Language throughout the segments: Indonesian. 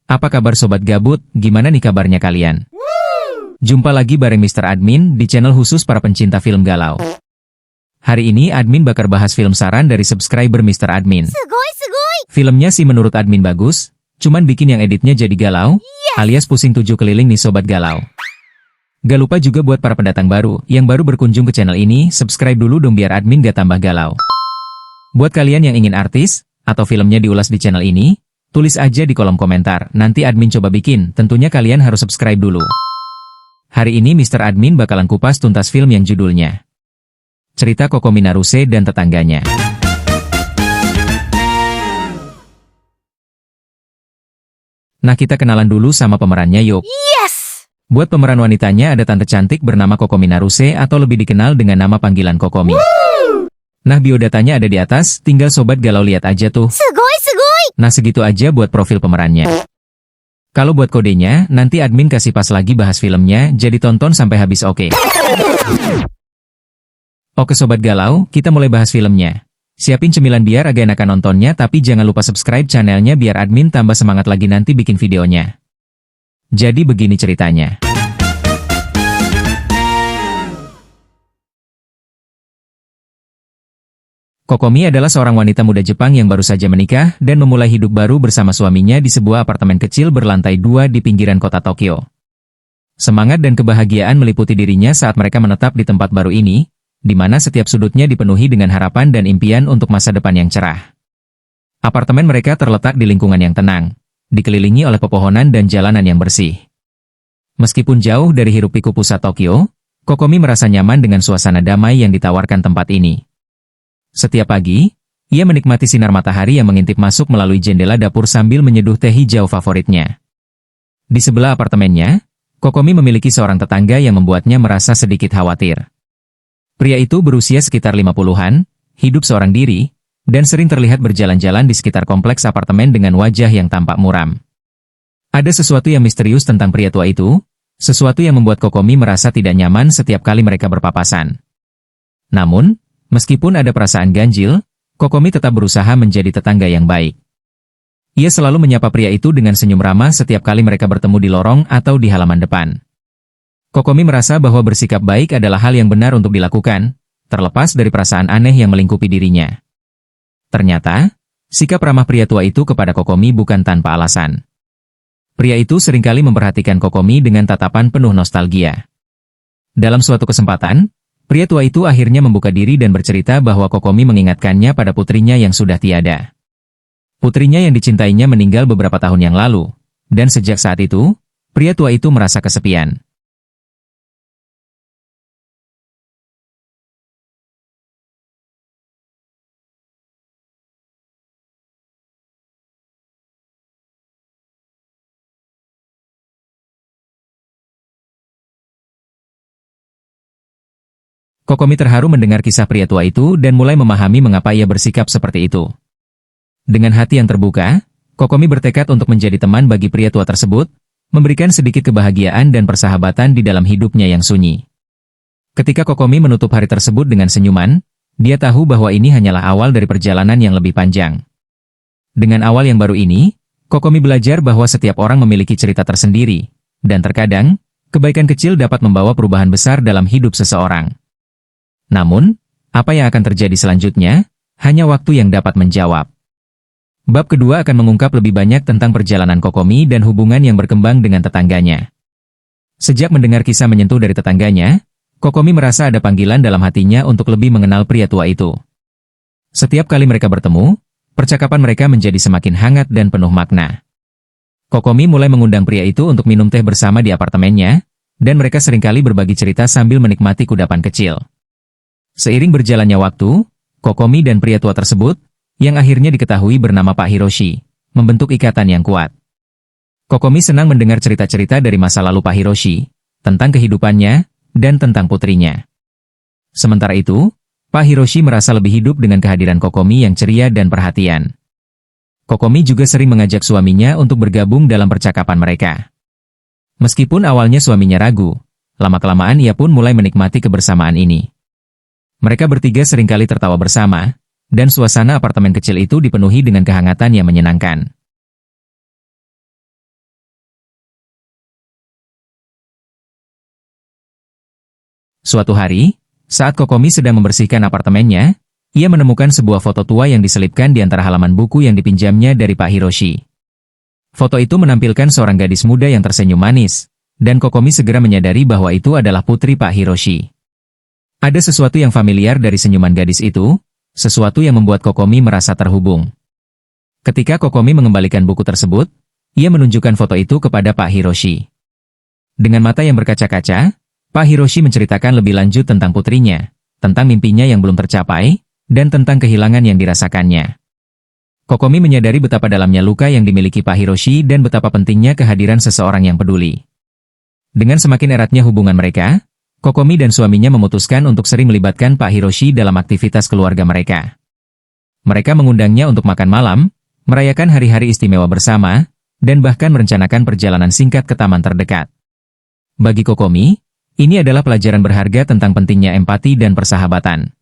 Apa kabar Sobat Gabut, gimana nih kabarnya kalian? Jumpa lagi bareng Mr. Admin di channel khusus para pencinta film galau. Hari ini Admin bakal bahas film saran dari subscriber Mr. Admin. Filmnya sih menurut Admin bagus, cuman bikin yang editnya jadi galau, alias pusing 7 keliling nih Sobat Galau. Gak lupa juga buat para pendatang baru, yang baru berkunjung ke channel ini, subscribe dulu dong biar Admin gak tambah galau. Buat kalian yang ingin artis, atau filmnya diulas di channel ini, tulis aja di kolom komentar, nanti Admin coba bikin, tentunya kalian harus subscribe dulu. Hari ini Mr. Admin bakalan kupas tuntas film yang judulnya Cerita Kokomi Naruse dan Tetangganya. Nah kita kenalan dulu sama pemerannya yuk. Buat pemeran wanitanya ada tante cantik bernama Kokomi Naruse atau lebih dikenal dengan nama panggilan Kokomi. Nah biodatanya ada di atas, tinggal Sobat Galau lihat aja tuh. Nah segitu aja buat profil pemerannya. Kalau buat kodenya, nanti Admin kasih pas lagi bahas filmnya, jadi tonton sampai habis oke? Oke Sobat Galau, kita mulai bahas filmnya. Siapin cemilan biar agak enakan nontonnya tapi jangan lupa subscribe channelnya biar Admin tambah semangat lagi nanti bikin videonya. Jadi begini ceritanya. Kokomi adalah seorang wanita muda Jepang yang baru saja menikah dan memulai hidup baru bersama suaminya di sebuah apartemen kecil berlantai 2 di pinggiran kota Tokyo. Semangat dan kebahagiaan meliputi dirinya saat mereka menetap di tempat baru ini, di mana setiap sudutnya dipenuhi dengan harapan dan impian untuk masa depan yang cerah. Apartemen mereka terletak di lingkungan yang tenang, dikelilingi oleh pepohonan dan jalanan yang bersih. Meskipun jauh dari hiruk-pikuk pusat Tokyo, Kokomi merasa nyaman dengan suasana damai yang ditawarkan tempat ini. Setiap pagi, ia menikmati sinar matahari yang mengintip masuk melalui jendela dapur sambil menyeduh teh hijau favoritnya. Di sebelah apartemennya, Kokomi memiliki seorang tetangga yang membuatnya merasa sedikit khawatir. Pria itu berusia sekitar 50-an, hidup seorang diri, dan sering terlihat berjalan-jalan di sekitar kompleks apartemen dengan wajah yang tampak muram. Ada sesuatu yang misterius tentang pria tua itu, sesuatu yang membuat Kokomi merasa tidak nyaman setiap kali mereka berpapasan. Namun, meskipun ada perasaan ganjil, Kokomi tetap berusaha menjadi tetangga yang baik. Ia selalu menyapa pria itu dengan senyum ramah setiap kali mereka bertemu di lorong atau di halaman depan. Kokomi merasa bahwa bersikap baik adalah hal yang benar untuk dilakukan, terlepas dari perasaan aneh yang melingkupi dirinya. Ternyata, sikap ramah pria tua itu kepada Kokomi bukan tanpa alasan. Pria itu seringkali memperhatikan Kokomi dengan tatapan penuh nostalgia. Dalam suatu kesempatan, pria tua itu akhirnya membuka diri dan bercerita bahwa Kokomi mengingatkannya pada putrinya yang sudah tiada. Putrinya yang dicintainya meninggal beberapa tahun yang lalu, dan sejak saat itu, pria tua itu merasa kesepian. Kokomi terharu mendengar kisah pria tua itu dan mulai memahami mengapa ia bersikap seperti itu. Dengan hati yang terbuka, Kokomi bertekad untuk menjadi teman bagi pria tua tersebut, memberikan sedikit kebahagiaan dan persahabatan di dalam hidupnya yang sunyi. Ketika Kokomi menutup hari tersebut dengan senyuman, dia tahu bahwa ini hanyalah awal dari perjalanan yang lebih panjang. Dengan awal yang baru ini, Kokomi belajar bahwa setiap orang memiliki cerita tersendiri, dan terkadang, kebaikan kecil dapat membawa perubahan besar dalam hidup seseorang. Namun, apa yang akan terjadi selanjutnya, hanya waktu yang dapat menjawab. Bab kedua akan mengungkap lebih banyak tentang perjalanan Kokomi dan hubungan yang berkembang dengan tetangganya. Sejak mendengar kisah menyentuh dari tetangganya, Kokomi merasa ada panggilan dalam hatinya untuk lebih mengenal pria tua itu. Setiap kali mereka bertemu, percakapan mereka menjadi semakin hangat dan penuh makna. Kokomi mulai mengundang pria itu untuk minum teh bersama di apartemennya, dan mereka seringkali berbagi cerita sambil menikmati kudapan kecil. Seiring berjalannya waktu, Kokomi dan pria tua tersebut, yang akhirnya diketahui bernama Pak Hiroshi, membentuk ikatan yang kuat. Kokomi senang mendengar cerita-cerita dari masa lalu Pak Hiroshi, tentang kehidupannya, dan tentang putrinya. Sementara itu, Pak Hiroshi merasa lebih hidup dengan kehadiran Kokomi yang ceria dan perhatian. Kokomi juga sering mengajak suaminya untuk bergabung dalam percakapan mereka. Meskipun awalnya suaminya ragu, lama-kelamaan ia pun mulai menikmati kebersamaan ini. Mereka bertiga seringkali tertawa bersama, dan suasana apartemen kecil itu dipenuhi dengan kehangatan yang menyenangkan. Suatu hari, saat Kokomi sedang membersihkan apartemennya, ia menemukan sebuah foto tua yang diselipkan di antara halaman buku yang dipinjamnya dari Pak Hiroshi. Foto itu menampilkan seorang gadis muda yang tersenyum manis, dan Kokomi segera menyadari bahwa itu adalah putri Pak Hiroshi. Ada sesuatu yang familiar dari senyuman gadis itu, sesuatu yang membuat Kokomi merasa terhubung. Ketika Kokomi mengembalikan buku tersebut, ia menunjukkan foto itu kepada Pak Hiroshi. Dengan mata yang berkaca-kaca, Pak Hiroshi menceritakan lebih lanjut tentang putrinya, tentang mimpinya yang belum tercapai, dan tentang kehilangan yang dirasakannya. Kokomi menyadari betapa dalamnya luka yang dimiliki Pak Hiroshi dan betapa pentingnya kehadiran seseorang yang peduli. Dengan semakin eratnya hubungan mereka, Kokomi dan suaminya memutuskan untuk sering melibatkan Pak Hiroshi dalam aktivitas keluarga mereka. Mereka mengundangnya untuk makan malam, merayakan hari-hari istimewa bersama, dan bahkan merencanakan perjalanan singkat ke taman terdekat. Bagi Kokomi, ini adalah pelajaran berharga tentang pentingnya empati dan persahabatan.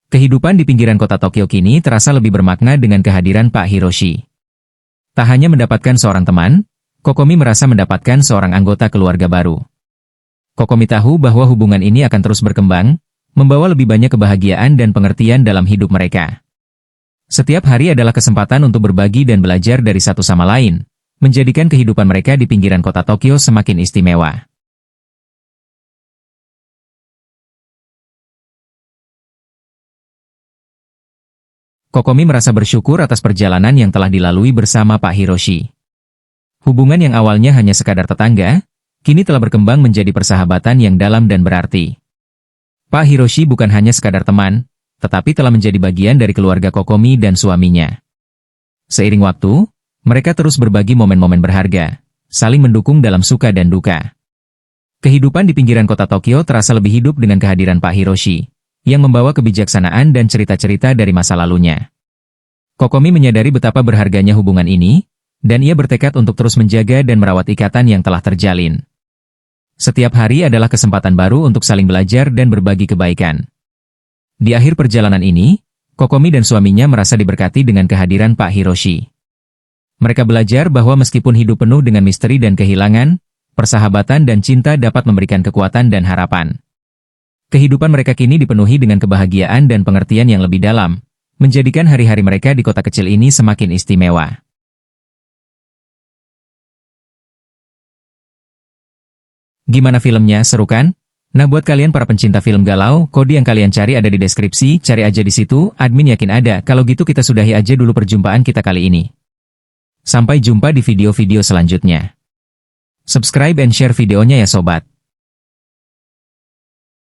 Kehidupan di pinggiran kota Tokyo kini terasa lebih bermakna dengan kehadiran Pak Hiroshi. Tak hanya mendapatkan seorang teman, Kokomi merasa mendapatkan seorang anggota keluarga baru. Kokomi tahu bahwa hubungan ini akan terus berkembang, membawa lebih banyak kebahagiaan dan pengertian dalam hidup mereka. Setiap hari adalah kesempatan untuk berbagi dan belajar dari satu sama lain, menjadikan kehidupan mereka di pinggiran kota Tokyo semakin istimewa. Kokomi merasa bersyukur atas perjalanan yang telah dilalui bersama Pak Hiroshi. Hubungan yang awalnya hanya sekadar tetangga, kini telah berkembang menjadi persahabatan yang dalam dan berarti. Pak Hiroshi bukan hanya sekadar teman, tetapi telah menjadi bagian dari keluarga Kokomi dan suaminya. Seiring waktu, mereka terus berbagi momen-momen berharga, saling mendukung dalam suka dan duka. Kehidupan di pinggiran kota Tokyo terasa lebih hidup dengan kehadiran Pak Hiroshi, yang membawa kebijaksanaan dan cerita-cerita dari masa lalunya. Kokomi menyadari betapa berharganya hubungan ini, dan ia bertekad untuk terus menjaga dan merawat ikatan yang telah terjalin. Setiap hari adalah kesempatan baru untuk saling belajar dan berbagi kebaikan. Di akhir perjalanan ini, Kokomi dan suaminya merasa diberkati dengan kehadiran Pak Hiroshi. Mereka belajar bahwa meskipun hidup penuh dengan misteri dan kehilangan, persahabatan dan cinta dapat memberikan kekuatan dan harapan. Kehidupan mereka kini dipenuhi dengan kebahagiaan dan pengertian yang lebih dalam, menjadikan hari-hari mereka di kota kecil ini semakin istimewa. Gimana filmnya, seru kan? Nah buat kalian para pencinta film galau, kode yang kalian cari ada di deskripsi, cari aja di situ, admin yakin ada. Kalau gitu kita sudahi aja dulu perjumpaan kita kali ini. Sampai jumpa di video-video selanjutnya. Subscribe and share videonya ya sobat.